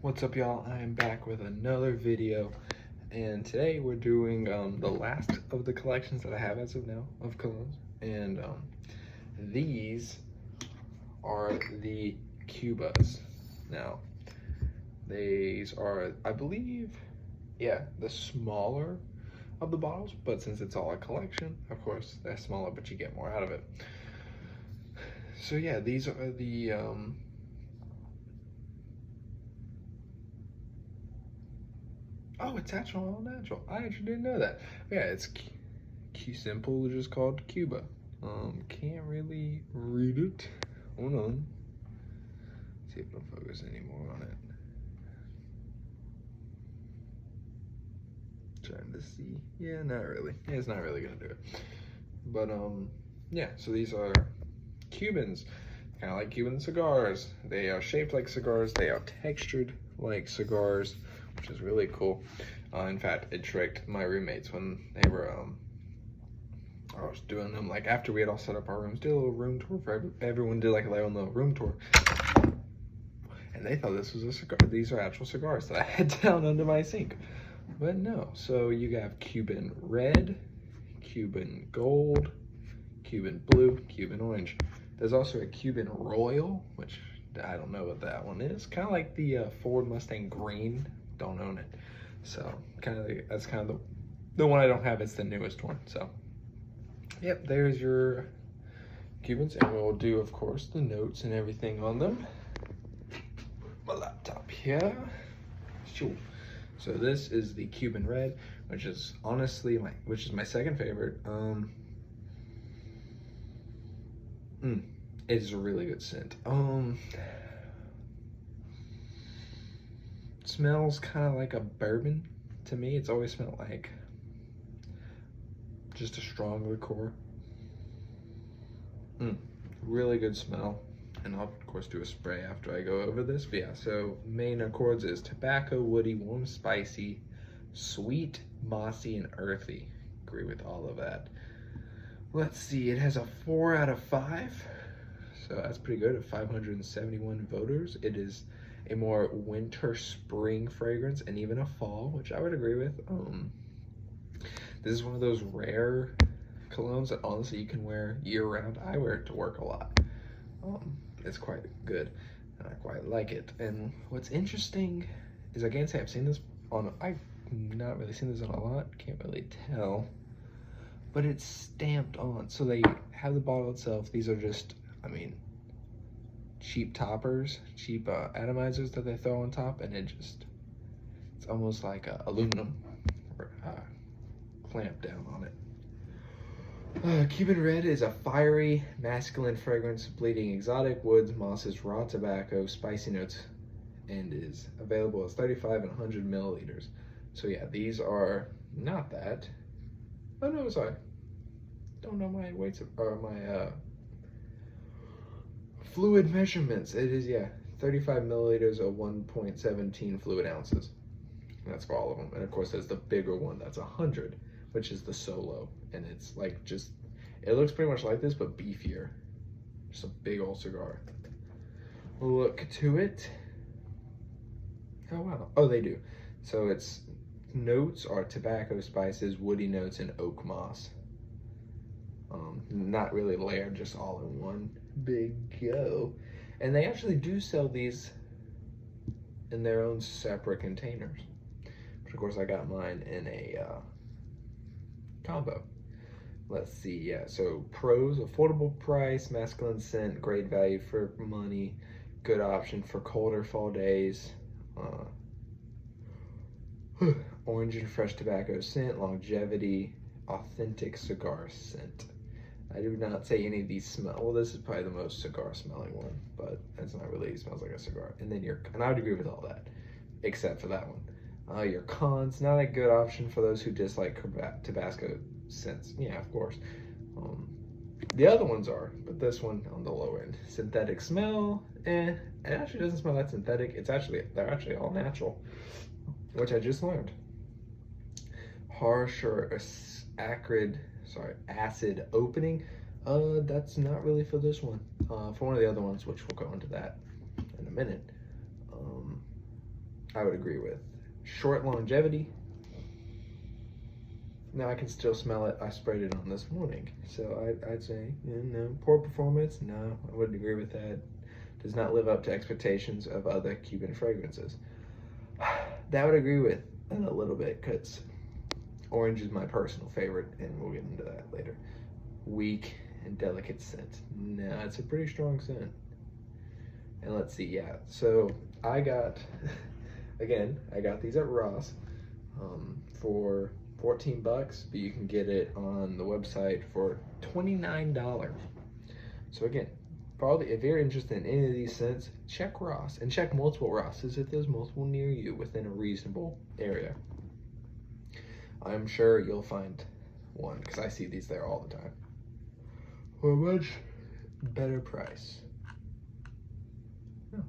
What's up, y'all? I am back with another video, and today we're doing the last of the collections that I have as of now of colognes, and these are the Cubas. Now, these are, I believe, yeah, the smaller of the bottles, but since it's all a collection, of course, they're smaller, but you get more out of it. So yeah, these are the oh, it's actually all natural. I actually didn't know that. Yeah, it's simple, just called Cuba. Can't really read it. Hold on. See if it'll focus anymore on it. Trying to see. Yeah, not really. Yeah, it's not really gonna do it. But yeah. So these are Cubans, kind of like Cuban cigars. They are shaped like cigars. They are textured like cigars, which is really cool. In fact, it tricked my roommates when they were, I was doing them, like after we had all set up our rooms, did a little room tour for everyone, did like their own little room tour. And they thought this was a cigar. These are actual cigars that I had down under my sink. But no, so you have Cuban red, Cuban gold, Cuban blue, Cuban orange. There's also a Cuban royal, which I don't know what that one is. Kind of like the Ford Mustang green. Don't own it. So that's kind of the one I don't have. It's the newest one. So yep, there's your Cubans, and we'll do, of course, the notes and everything on them. My laptop here. Sure. So this is the Cuban red, which is honestly my second favorite. It is a really good scent. Smells kind of like a bourbon to me. It's always smelled like just a strong liqueur. Really good smell. And I'll of course do a spray after I go over this. But yeah, so main accords is tobacco, woody, warm, spicy, sweet, mossy, and earthy. Agree with all of that. Let's see, it has a 4 out of 5. So that's pretty good at 571 voters. It is a more winter spring fragrance and even a fall, which I would agree with. This is one of those rare colognes that honestly you can wear year round. I wear it to work a lot. It's quite good and I quite like it. And what's interesting is I can't say I've seen this on, I've not really seen this on a lot, can't really tell, but it's stamped on. So they have the bottle itself. These are just, I mean, cheap toppers, cheap atomizers that they throw on top, and it's almost like aluminum clamp down on it. Cuban red is a fiery, masculine fragrance, bleeding exotic woods, mosses, raw tobacco, spicy notes, and is available as 35 and 100 milliliters. So yeah, these are not that. Oh no, sorry. Don't know my weights or my fluid measurements. It is, yeah, 35 milliliters of 1.17 fluid ounces. And that's for all of them. And of course, there's the bigger one that's 100, which is the solo. And it's like just, it looks pretty much like this, but beefier. Just a big old cigar. Look to it. Oh, wow. Oh, they do. So its notes are tobacco, spices, woody notes, and oak moss. Not really layered, just all in one big go. And they actually do sell these in their own separate containers. But of course I got mine in a combo. Let's see, yeah, so pros: affordable price, masculine scent, great value for money, good option for colder fall days, orange and fresh tobacco scent, longevity, authentic cigar scent. I do not say any of these smell. Well, this is probably the most cigar smelling one, but it's not really, it smells like a cigar. And then and I would agree with all that, except for that one. Your cons: not a good option for those who dislike Tabasco scents. Yeah, of course. The other ones are, but this one on the low end. Synthetic smell, it actually doesn't smell that synthetic. They're actually all natural, which I just learned. Harsh or acid opening. That's not really for this one. For one of the other ones, which we'll go into that in a minute. I would agree with. Short longevity. Now I can still smell it. I sprayed it on this morning. So I'd say, yeah, no. Poor performance? No, I wouldn't agree with that. Does not live up to expectations of other Cuban fragrances. That would agree with in a little bit, because orange is my personal favorite, and we'll get into that later. Weak and delicate scent. No, it's a pretty strong scent. And let's see, yeah. So I got, again, I got these at Ross for 14 bucks, but you can get it on the website for $29. So again, probably if you're interested in any of these scents, check Ross and check multiple Rosses if there's multiple near you within a reasonable area. I'm sure you'll find one because I see these there all the time for a much better price. Oh,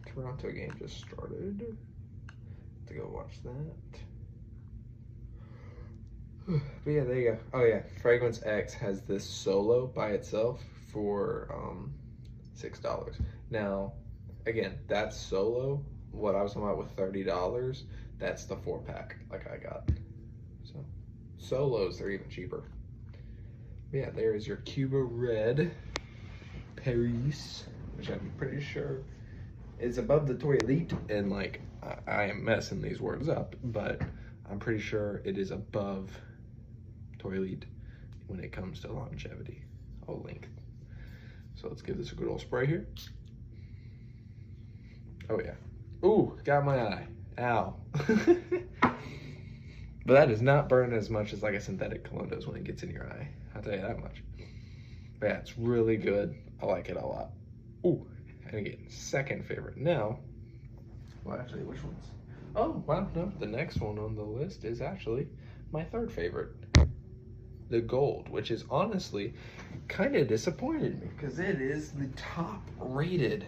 Toronto game just started. To go watch that. But yeah, there you go. Oh yeah, Fragrance X has this solo by itself for $6. Now, again, that's solo. What I was talking about with $30, that's the 4-pack like I got. So solos, they're even cheaper. But yeah, there is your Cuba Red Paris, which I'm pretty sure is above the Toilette, and like I am messing these words up, but I'm pretty sure it is above Toilette when it comes to longevity. I'll link. So let's give this a good old spray here. Oh yeah. Ooh, got my eye. Ow. But that does not burn as much as like a synthetic cologne does when it gets in your eye. I'll tell you that much. But yeah, it's really good. I like it a lot. Ooh, and again, second favorite. Now, well actually, which one's? Oh, wow, no, the next one on the list is actually my third favorite. The Gold, which is honestly kind of disappointed me because it is the top rated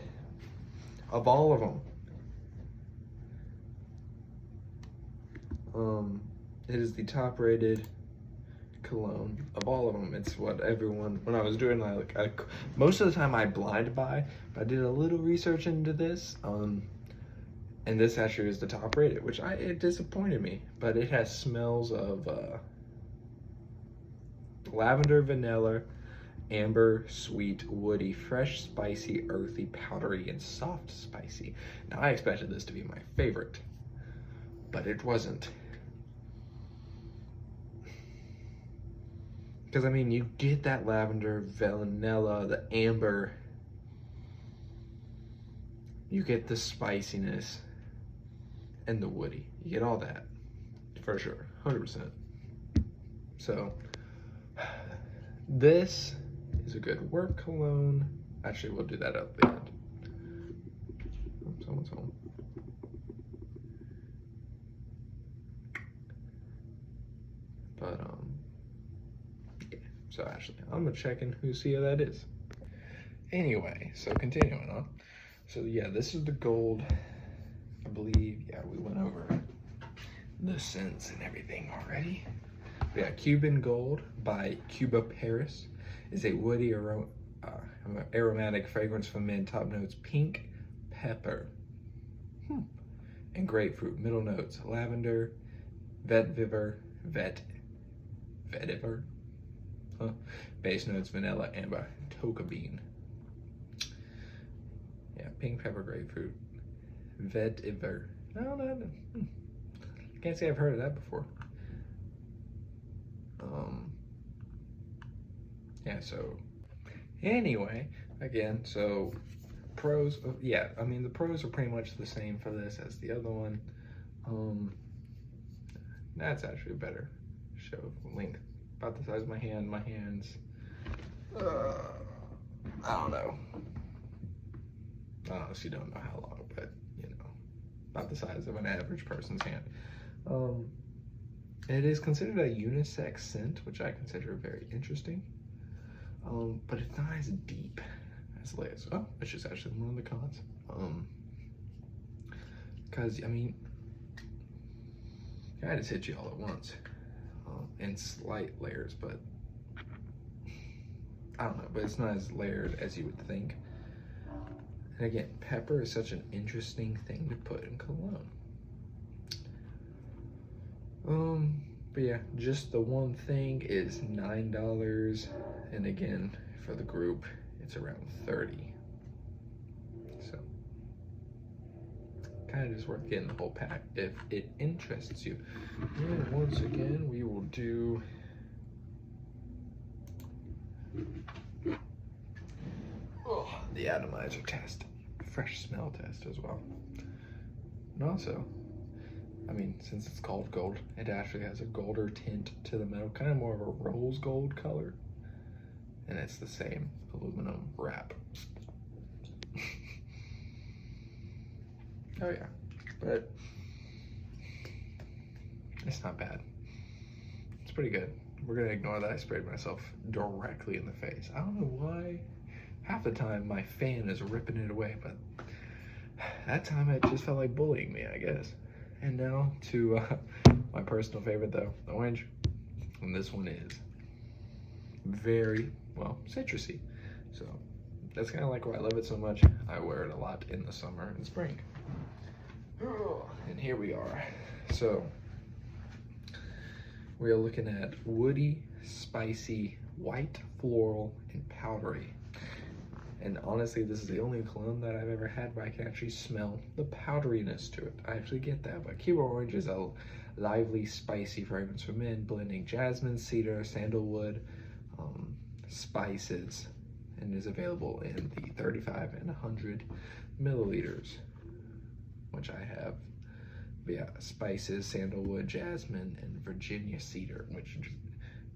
of all of them. It is the top rated cologne of all of them. It's what everyone, when I was doing most of the time I blind buy, but I did a little research into this, and this actually is the top rated, which it disappointed me, but it has smells of lavender, vanilla, amber, sweet, woody, fresh, spicy, earthy, powdery, and soft spicy. Now I expected this to be my favorite, but it wasn't. Because I mean, you get that lavender, vanilla, the amber, you get the spiciness and the woody. You get all that for sure, 100%. So this is a good work cologne. Actually, we'll do that at the end. Oh, someone's home. But yeah. So actually, I'm gonna check in who see who that is. Anyway, so continuing on. So yeah, this is the Gold. I believe, yeah, we went over the scents and everything already. We got Cuban Gold by Cuba Paris. Is a woody aromatic fragrance from men. Top notes: pink, pepper, and grapefruit. Middle notes: lavender, vetiver. Base notes: vanilla, amber, tonka bean. Yeah, pink, pepper, grapefruit, vetiver. No. Can't say I've heard of that before. Yeah, so anyway, again, so pros, yeah, I mean, the pros are pretty much the same for this as the other one. That's actually a better show of length. About the size of my hand. My hands, I don't know. I honestly don't know how long, but you know, about the size of an average person's hand. It is considered a unisex scent, which I consider very interesting. But it's not as deep as layers. Oh, it's just actually one of the cons. Because, I mean, I just hit you all at once in slight layers, but I don't know, but it's not as layered as you would think. And again, pepper is such an interesting thing to put in cologne. But yeah, just the one thing is $9, and again, for the group, it's around 30. So, kind of just worth getting the whole pack if it interests you. And once again, we will do the atomizer test, fresh smell test as well. And also, I mean, since it's called gold, it actually has a golder tint to the metal, kind of more of a rose gold color. And it's the same aluminum wrap. Oh yeah, but it's not bad. It's pretty good. We're gonna ignore that I sprayed myself directly in the face. I don't know why. Half the time my fan is ripping it away, but that time it just felt like bullying me, I guess. And now to my personal favorite though, the orange. And this one is very, well, citrusy. So that's kind of like why I love it so much. I wear it a lot in the summer and spring. And here we are. So we are looking at woody, spicy, white, floral, and powdery. And honestly, this is the only cologne that I've ever had where I can actually smell the powderiness to it. I actually get that, but Cuba Orange is a lively, spicy fragrance for men, blending jasmine, cedar, sandalwood, spices, and is available in the 35 and 100 milliliters, which I have. But yeah, spices, sandalwood, jasmine, and Virginia cedar, which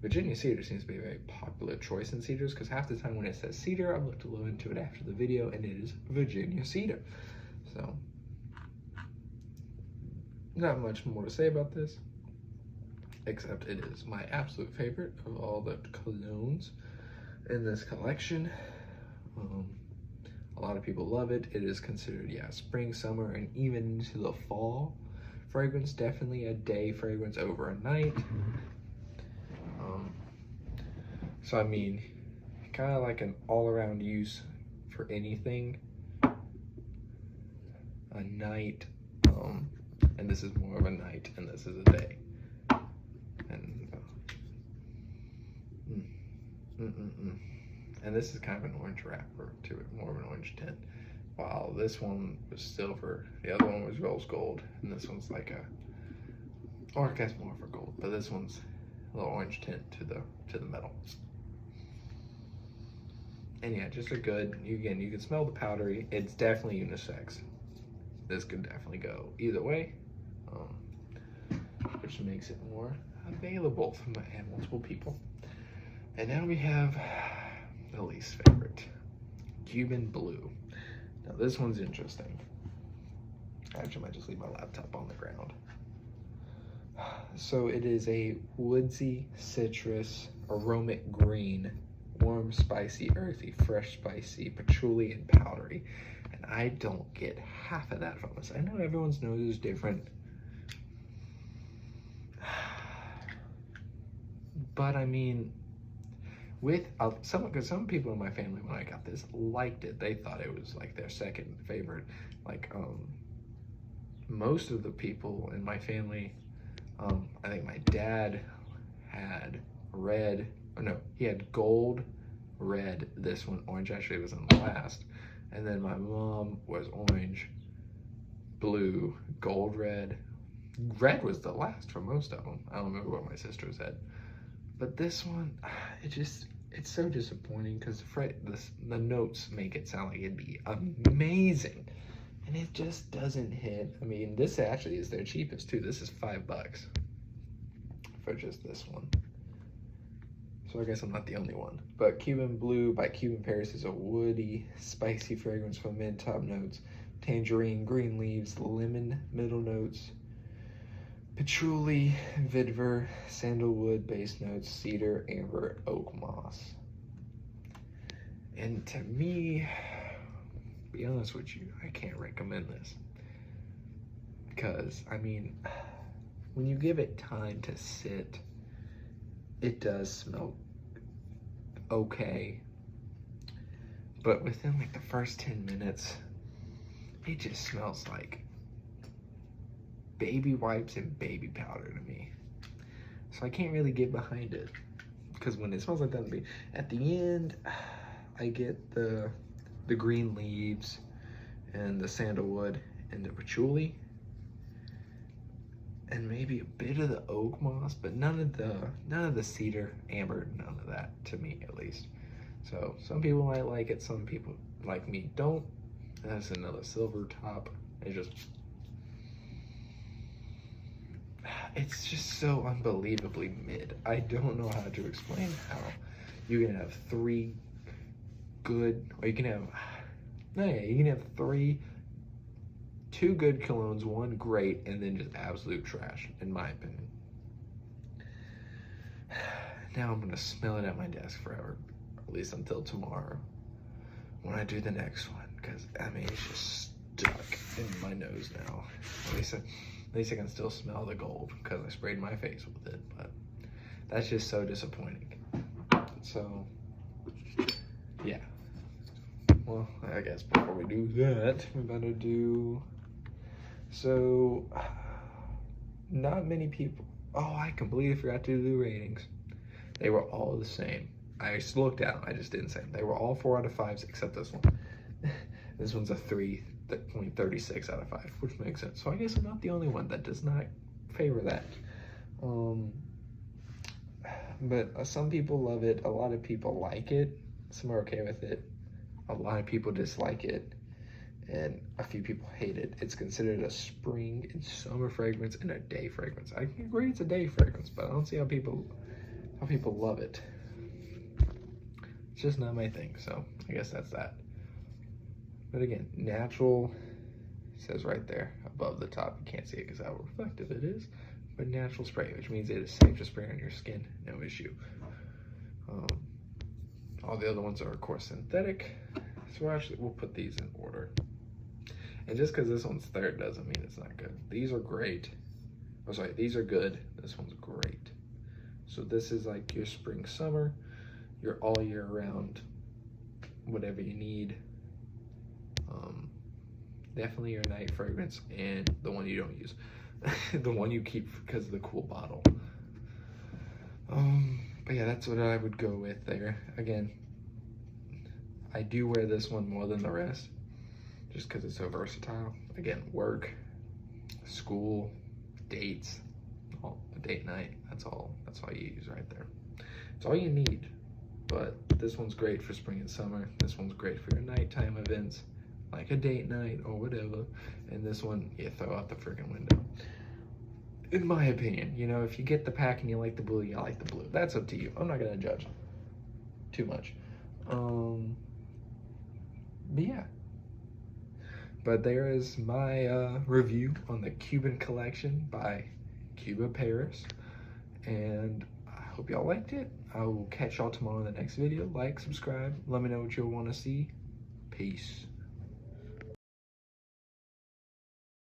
Virginia cedar seems to be a very popular choice in cedars, because half the time when it says cedar, I've looked a little into it after the video, and it is Virginia cedar. So, not much more to say about this, except it is my absolute favorite of all the colognes in this collection. A lot of people love it. It is considered, yeah, spring, summer, and even into the fall fragrance. Definitely a day fragrance over a night. So I mean, kind of like an all-around use for anything. A night, and this is more of a night, and this is a day. And and this is kind of an orange wrapper to it, more of an orange tint. While this one was silver, the other one was rose gold, and this one's like a, or I guess more for gold, but this one's a little orange tint to the metal. And yeah, just a good, again, you can smell the powdery. It's definitely unisex. This could definitely go either way, which makes it more available for multiple people. And now we have the least favorite, Cuban Blue. Now this one's interesting. I actually might just leave my laptop on the ground. So it is a woodsy, citrus, aromatic green, warm, spicy, earthy, fresh, spicy, patchouli, and powdery. And I don't get half of that from this. I know everyone's nose is different, but I mean, with some people in my family, when I got this, liked it. They thought it was like their second favorite. Like most of the people in my family, I think my dad had red, or no, he had gold, red, this one, orange actually was in the last. And then my mom was orange, blue, gold, red. Red was the last for most of them. I don't remember what my sister said. But this one, it's so disappointing because the notes make it sound like it'd be amazing. And it just doesn't hit. I mean, this actually is their cheapest too. This is $5 for just this one. So I guess I'm not the only one. But Cuban Blue by Cuba Paris is a woody, spicy fragrance from mint top notes, tangerine, green leaves, lemon middle notes, patchouli, vetiver, sandalwood base notes, cedar, amber, oak moss. And to me, to be honest with you, I can't recommend this. Because, I mean, when you give it time to sit, it does smell okay. But within like the first 10 minutes, it just smells like baby wipes and baby powder to me. So I can't really get behind it. Because when it smells like that, at the end, I get the green leaves and the sandalwood and the patchouli and maybe a bit of the oak moss, but none of the cedar, amber, none of that, to me at least. So some people might like it, some people like me don't. That's another silver top. It's just so unbelievably mid. I don't know how to explain how you can have three good, or you can have, no, yeah, you can have two good colognes, one great, and then just absolute trash, in my opinion. Now I'm gonna smell it at my desk forever, at least until tomorrow when I do the next one, because I mean, it's just stuck in my nose now. At least I can still smell the gold because I sprayed my face with it, but that's just so disappointing. So, yeah. Well, I guess before we do that, we better do, so, not many people, oh, I completely forgot to do the ratings. They were all the same. I just looked at them, I just didn't say them. They were all 4 out of 5s except this one. This one's a 3.36 out of 5, which makes sense. So I guess I'm not the only one that does not favor that. But some people love it, a lot of people like it, some are okay with it, a lot of people dislike it, and a few people hate it. It's considered a spring and summer fragrance and a day fragrance. I can agree it's a day fragrance, but I don't see how people love it. It's just not my thing, so I guess that's that. But again, natural, says right there above the top. You can't see it because how reflective it is, but natural spray, which means it is safe to spray on your skin, no issue. All the other ones are of course synthetic, so we'll put these in order. And just because this one's third doesn't mean it's not good. These are great. Oh, sorry, these are good. This one's great. So this is like your spring, summer, your all year round, whatever you need. Definitely your night fragrance and the one you don't use. The one you keep because of the cool bottle. But yeah, that's what I would go with there. Again, I do wear this one more than the rest just because it's so versatile. Again, work, school, dates, a date night, that's all you use right there. It's all you need. But this one's great for spring and summer. This one's great for your nighttime events, like a date night or whatever. And this one, you throw out the freaking window. In my opinion, you know, if you get the pack and you like the blue, you like the blue. That's up to you. I'm not gonna judge too much. But yeah. But there is my review on the Cuban collection by Cuba Paris. And I hope y'all liked it. I will catch y'all tomorrow in the next video. Like, subscribe, let me know what you'll want to see. Peace.